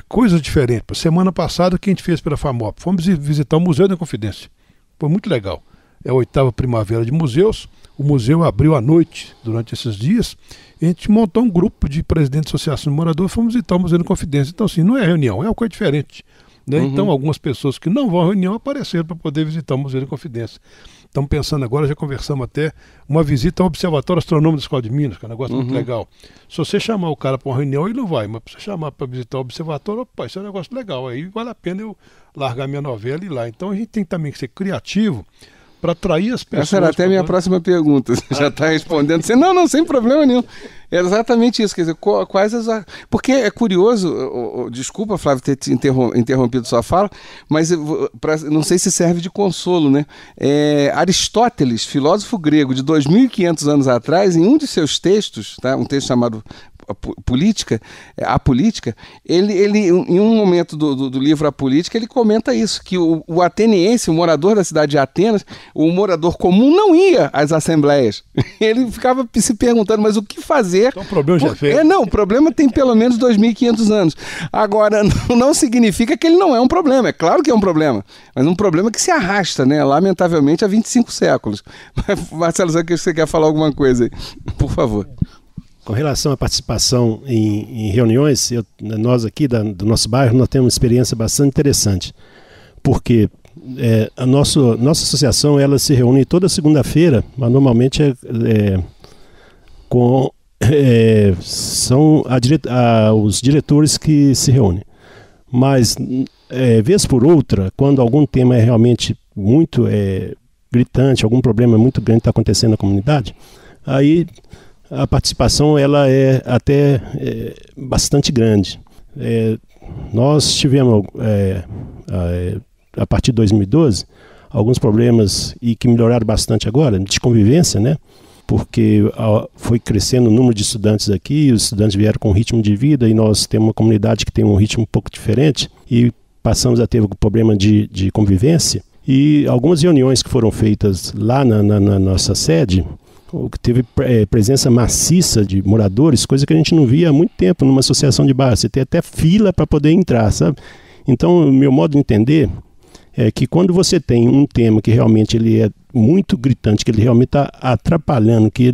coisas diferentes. Semana passada, o que a gente fez pela FAMOP? Fomos visitar o Museu da Inconfidência. Foi muito legal. É a 8ª primavera de museus. O museu abriu à noite durante esses dias. E a gente montou um grupo de presidentes de associação de moradores. Fomos visitar o Museu da Inconfidência. Então, assim, não é reunião, é uma coisa diferente, né? Então, algumas pessoas que não vão à reunião apareceram para poder visitar o Museu da Inconfidência. estamos pensando agora, já conversamos até, uma visita ao Observatório Astronômico da Escola de Minas, que é um negócio muito legal. Se você chamar o cara para uma reunião, ele não vai, mas se você chamar para visitar o observatório, opa, isso é um negócio legal, aí vale a pena eu largar minha novela e ir lá. Então a gente tem também que ser criativo para atrair as pessoas. Essa era até a minha próxima pergunta. Você já está respondendo. Você, não, sem problema nenhum. É exatamente isso. Quer dizer, quais as... Porque é curioso, desculpa, Flávio, ter te interrompido sua fala, mas não sei se serve de consolo, né? Aristóteles, filósofo grego de 2.500 anos atrás, em um de seus textos, tá? Um texto chamado A Política, ele em um momento do livro A Política, ele comenta isso, que o ateniense, o morador da cidade de Atenas, o morador comum não ia às assembleias. Ele ficava se perguntando, mas o que fazer? Então o problema já é feito. Não, o problema tem pelo menos 2.500 anos. Agora, não significa que ele não é um problema. É claro que é um problema, mas um problema que se arrasta, né? Lamentavelmente, há 25 séculos. Marcelo, sabe que você quer falar alguma coisa aí? Por favor. Com relação à participação em reuniões, nós aqui do nosso bairro, nós temos uma experiência bastante interessante, porque a nossa associação ela se reúne toda segunda-feira, mas normalmente são os diretores que se reúnem. Mas, vez por outra, quando algum tema é realmente muito gritante, algum problema muito grande está acontecendo na comunidade, aí a participação ela é até bastante grande. Nós tivemos, a partir de 2012, alguns problemas e que melhoraram bastante agora, de convivência, né? Porque foi crescendo o número de estudantes aqui, os estudantes vieram com um ritmo de vida e nós temos uma comunidade que tem um ritmo um pouco diferente e passamos a ter um problema de convivência. E algumas reuniões que foram feitas lá na nossa sede, teve presença maciça de moradores, coisa que a gente não via há muito tempo numa associação de bairro. Você tem até fila para poder entrar, sabe? Então, o meu modo de entender é que quando você tem um tema que realmente ele é muito gritante, que ele realmente está atrapalhando, que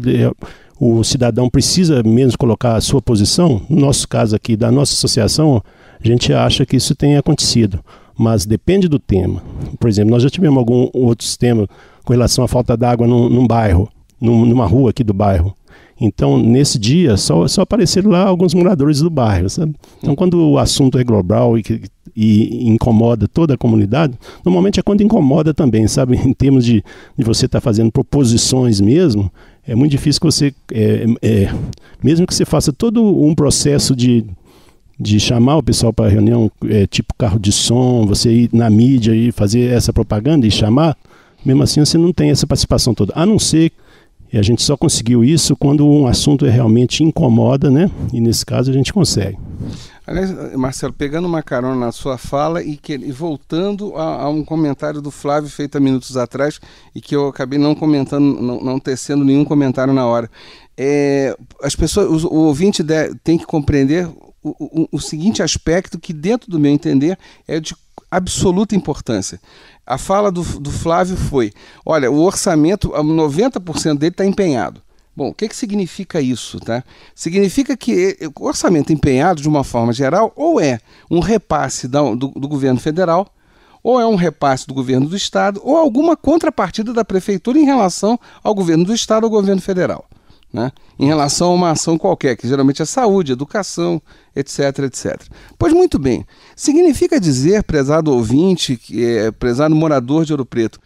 o cidadão precisa mesmo colocar a sua posição, no nosso caso aqui, da nossa associação, a gente acha que isso tem acontecido. Mas depende do tema. Por exemplo, nós já tivemos alguns outros temas com relação à falta d'água num bairro, numa rua aqui do bairro. Então, nesse dia, só apareceram lá alguns moradores do bairro, sabe? Então, quando o assunto é global e incomoda toda a comunidade, normalmente é quando incomoda também, sabe? Em termos de você estar fazendo proposições mesmo, é muito difícil que você, mesmo que você faça todo um processo de chamar o pessoal para a reunião, tipo carro de som, você ir na mídia e fazer essa propaganda e chamar, mesmo assim você não tem essa participação toda, a não ser. E a gente só conseguiu isso quando um assunto realmente incomoda, né? E nesse caso a gente consegue. Aliás, Marcelo, pegando uma carona na sua fala e voltando a um comentário do Flávio feito há minutos atrás e que eu acabei não comentando, não tecendo nenhum comentário na hora. As pessoas, o ouvinte tem que compreender o seguinte aspecto que, dentro do meu entender, é de absoluta importância. A fala do Flávio foi, olha, o orçamento, 90% dele está empenhado. Bom, o que significa isso? Tá? Significa que o orçamento empenhado, de uma forma geral, ou é um repasse do governo federal, ou é um repasse do governo do estado, ou alguma contrapartida da prefeitura em relação ao governo do estado ou ao governo federal. Né? Em relação a uma ação qualquer, que geralmente é saúde, educação, etc, etc. Pois muito bem, significa dizer, prezado ouvinte, prezado morador de Ouro Preto,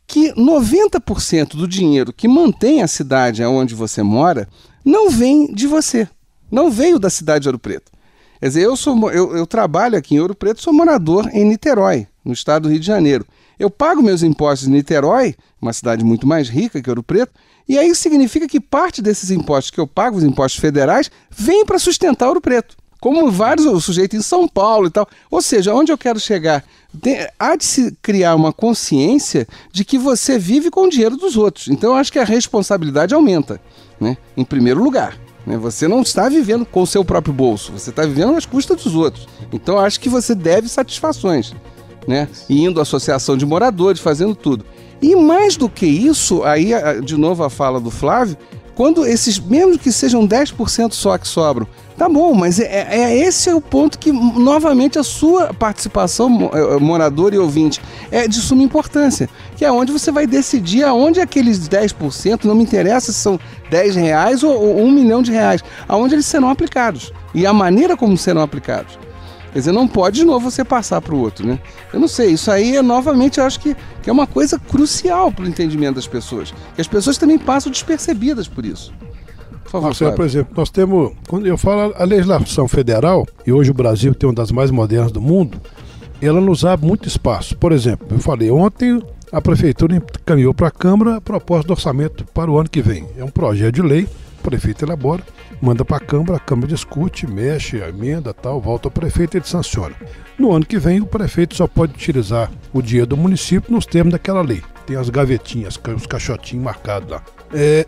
que 90% do dinheiro que mantém a cidade onde você mora não vem de você, não veio da cidade de Ouro Preto. Quer dizer, eu trabalho aqui em Ouro Preto, sou morador em Niterói, no estado do Rio de Janeiro. Eu pago meus impostos em Niterói, uma cidade muito mais rica que Ouro Preto, e aí significa que parte desses impostos que eu pago, os impostos federais, vem para sustentar Ouro Preto. Como vários sujeitos em São Paulo e tal. Ou seja, onde eu quero chegar? Há de se criar uma consciência de que você vive com o dinheiro dos outros. Então eu acho que a responsabilidade aumenta, né? Em primeiro lugar. Né? Você não está vivendo com o seu próprio bolso, você está vivendo às custas dos outros. Então eu acho que você deve satisfações, né? Indo à associação de moradores, fazendo tudo. E mais do que isso, aí de novo a fala do Flávio, Quando mesmo que sejam 10% só que sobram, tá bom, mas esse é o ponto que, novamente, a sua participação, morador e ouvinte, é de suma importância, que é onde você vai decidir aonde aqueles 10%, não me interessa se são R$10 ou R$1 milhão, aonde eles serão aplicados e a maneira como serão aplicados. Quer dizer, não pode de novo você passar para o outro, né? Eu não sei, isso aí novamente, eu acho que é uma coisa crucial para o entendimento das pessoas, que as pessoas também passam despercebidas por isso. Por favor, Marcelo, por exemplo, nós temos, quando eu falo a legislação federal, e hoje o Brasil tem uma das mais modernas do mundo, ela nos abre muito espaço. Por exemplo, eu falei, ontem a Prefeitura encaminhou para a Câmara a proposta do orçamento para o ano que vem. É um projeto de lei, o prefeito elabora, manda para a Câmara discute, mexe, emenda, tal, volta ao prefeito e ele sanciona. No ano que vem, o prefeito só pode utilizar o dinheiro do município nos termos daquela lei. Tem as gavetinhas, os caixotinhos marcados lá.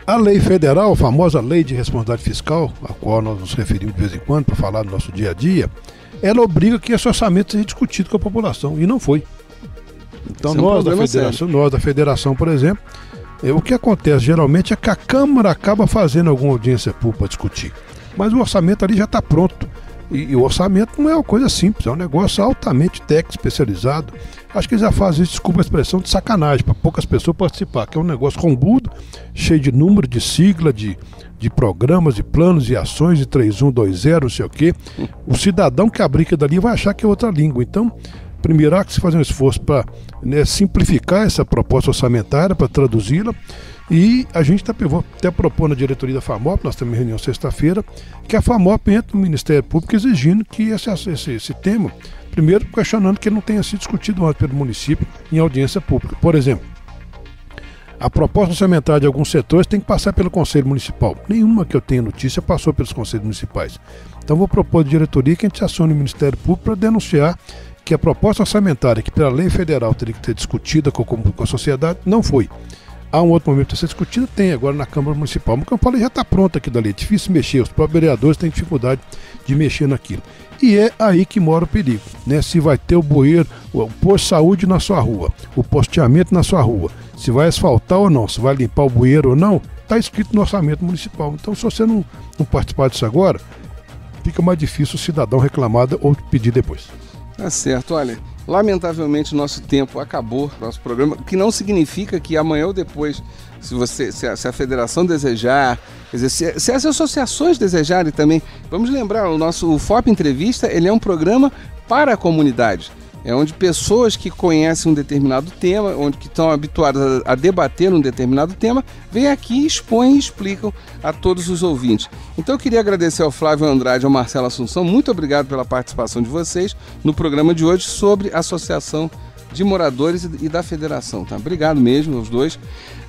A lei federal, a famosa lei de responsabilidade fiscal, a qual nós nos referimos de vez em quando para falar do nosso dia a dia, ela obriga que esse orçamento seja discutido com a população, e não foi. Então nós da federação, por exemplo, o que acontece geralmente é que a Câmara acaba fazendo alguma audiência pública para discutir, mas o orçamento ali já está pronto. E o orçamento não é uma coisa simples, é um negócio altamente técnico, especializado. Acho que eles já fazem isso, desculpa a expressão, de sacanagem, para poucas pessoas participar, que é um negócio rombudo, cheio de número, de sigla, de programas, de planos, de ações, de 3120, não sei o quê. O cidadão que abrir aquilo dali vai achar que é outra língua. Então, primeiro há que se fazer um esforço para simplificar essa proposta orçamentária, para traduzi-la. E a gente está até propondo na diretoria da FAMOP, nós temos reunião sexta-feira, que a FAMOP entre no Ministério Público exigindo que esse tema, primeiro questionando que ele não tenha sido discutido antes pelo município em audiência pública. Por exemplo, a proposta orçamentária de alguns setores tem que passar pelo Conselho Municipal. Nenhuma que eu tenha notícia passou pelos Conselhos Municipais. Então vou propor à diretoria que a gente acione o Ministério Público para denunciar que a proposta orçamentária, que pela lei federal teria que ser discutida com a sociedade, não foi. Há um outro momento para ser discutido? Tem, agora na Câmara Municipal. Mas como eu falei, já está pronto aquilo dali. É difícil mexer, os próprios vereadores têm dificuldade de mexer naquilo. E é aí que mora o perigo, né? Se vai ter o bueiro, o posto de saúde na sua rua, o posteamento na sua rua, se vai asfaltar ou não, se vai limpar o bueiro ou não, está escrito no orçamento municipal. Então, se você não participar disso agora, fica mais difícil o cidadão reclamar ou pedir depois. Tá certo, olha, lamentavelmente nosso tempo acabou, nosso programa, o que não significa que amanhã ou depois, se a federação desejar, quer dizer, se as associações desejarem também, vamos lembrar, o FOP Entrevista, ele é um programa para a comunidade, é onde pessoas que conhecem um determinado tema, onde que estão habituadas a debater um determinado tema, vêm aqui, expõem e explicam a todos os ouvintes. Então eu queria agradecer ao Flávio Andrade e ao Marcelo Assunção, muito obrigado pela participação de vocês no programa de hoje sobre a Associação de Moradores e da Federação, tá? Obrigado mesmo aos dois.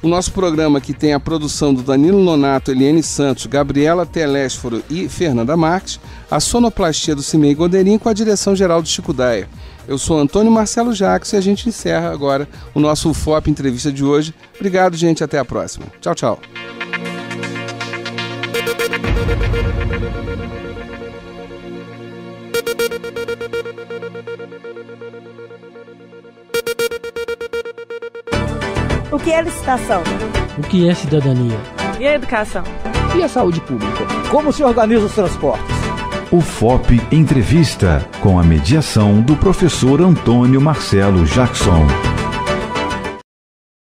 O nosso programa que tem a produção do Danilo Nonato, Eliane Santos, Gabriela Telésforo e Fernanda Marques, a sonoplastia do Cimei Godeirinho com a direção geral do Chico Daia. Eu sou Antônio Marcelo Jackson e a gente encerra agora o nosso FOP Entrevista de hoje. Obrigado, gente. Até a próxima. Tchau, tchau. O que é licitação? O que é cidadania? E a educação? E a saúde pública? Como se organiza os transportes? O FOP Entrevista, com a mediação do professor Antônio Marcelo Jackson.